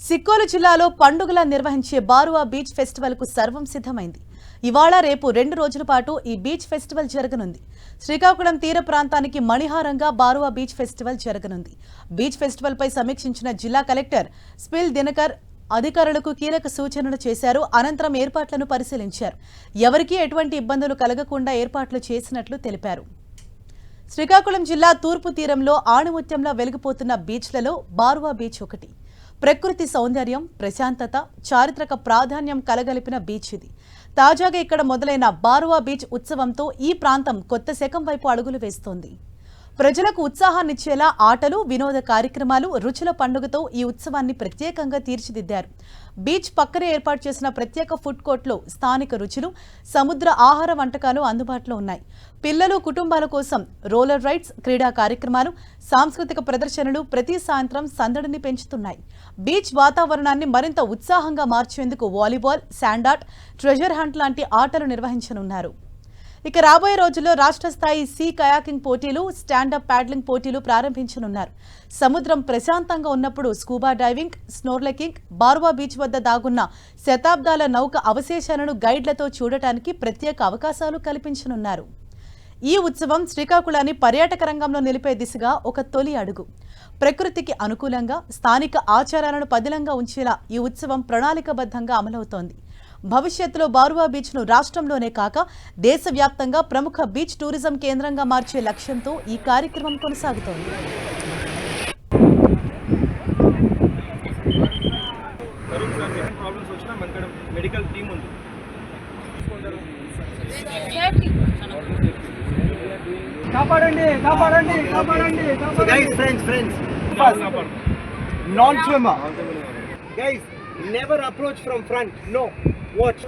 సిక్కోలు జిల్లాలో పండుగలా నిర్వహించే Baruva beach festival కు సర్వం సిద్ధమైంది. ఇవాళ రేపు 2 రోజుల పాటు ఈ బీచ్ ఫెస్టివల్ జరగనుంది. శ్రీకాకుళం తీర ప్రాంతానికి మణిహారంగా బారువా బీచ్ ఫెస్టివల్ జరగనుంది. బీచ్ ఫెస్టివల్ పై సమీక్షించిన జిల్లా కలెక్టర్ స్పిల్ దినకర్ అధికారులకు కీలక సూచనలు చేశారు. అనంతరం ఏర్పాట్లను పరిశీలించారు. ఎవరికీ ఎటువంటి ఇబ్బందులు కలగకుండా ఏర్పాట్లు చేసినట్లు తెలిపారు. శ్రీకాకుళం జిల్లా తూర్పు తీరంలో ఆణిముత్యంలా వెలిగిపోతున్న బీచ్లలో బారువా బీచ్ ఒకటి. ప్రకృతి సౌందర్యం, ప్రశాంతత, చారిత్రక ప్రాధాన్యం కలగలిపిన బీచ్ ఇది. తాజాగా ఇక్కడ మొదలైన బారువా బీచ్ ఉత్సవంతో ఈ ప్రాంతం కొత్త శకం వైపు అడుగులు వేస్తోంది. ప్రజలకు ఉత్సాహాన్నిచ్చేలా ఆటలు, వినోద కార్యక్రమాలు, రుచుల పండుగతో ఈ ఉత్సవాన్ని ప్రత్యేకంగా తీర్చిదిద్దారు. బీచ్ పక్కనే ఏర్పాటు చేసిన ప్రత్యేక ఫుడ్ కోర్టులో స్థానిక రుచులు, సముద్ర ఆహార వంటకాలు అందుబాటులో ఉన్నాయి. పిల్లలు, కుటుంబాల కోసం రోలర్ రైడ్స్, క్రీడా కార్యక్రమాలు, సాంస్కృతిక ప్రదర్శనలు ప్రతి సాయంత్రం సందడిని పెంచుతున్నాయి. బీచ్ వాతావరణాన్ని మరింత ఉత్సాహంగా మార్చేందుకు volleyball, sand art, treasure hunt లాంటి ఆటలు నిర్వహించనున్నారు. ఇక రాబోయే రోజుల్లో రాష్ట్ర స్థాయి సీ కయాకింగ్ పోటీలు, స్టాండప్ ప్యాడ్లింగ్ పోటీలు ప్రారంభించనున్నారు. సముద్రం ప్రశాంతంగా ఉన్నప్పుడు స్కూబా డైవింగ్, స్నోర్లెకింగ్, బారువా బీచ్ వద్ద దాగున్న శతాబ్దాల నౌక అవశేషాలను గైడ్లతో చూడటానికి ప్రత్యేక అవకాశాలు కల్పించనున్నారు. ఈ ఉత్సవం శ్రీకాకుళాన్ని పర్యాటక రంగంలో నిలిపే దిశగా ఒక తొలి అడుగు. ప్రకృతికి అనుకూలంగా స్థానిక ఆచారాలను పదిలంగా ఉంచేలా ఈ ఉత్సవం ప్రణాళికాబద్ధంగా అమలవుతోంది. భవిష్యత్తులో బారువా బీచ్ను రాష్ట్రంలోనే కాక దేశవ్యాప్తంగా ప్రముఖ బీచ్ టూరిజం కేంద్రంగా మార్చే లక్ష్యంతో ఈ కార్యక్రమం కొనసాగుతోంది. Non-swimmer. Guys, never approach from front. No. Watch.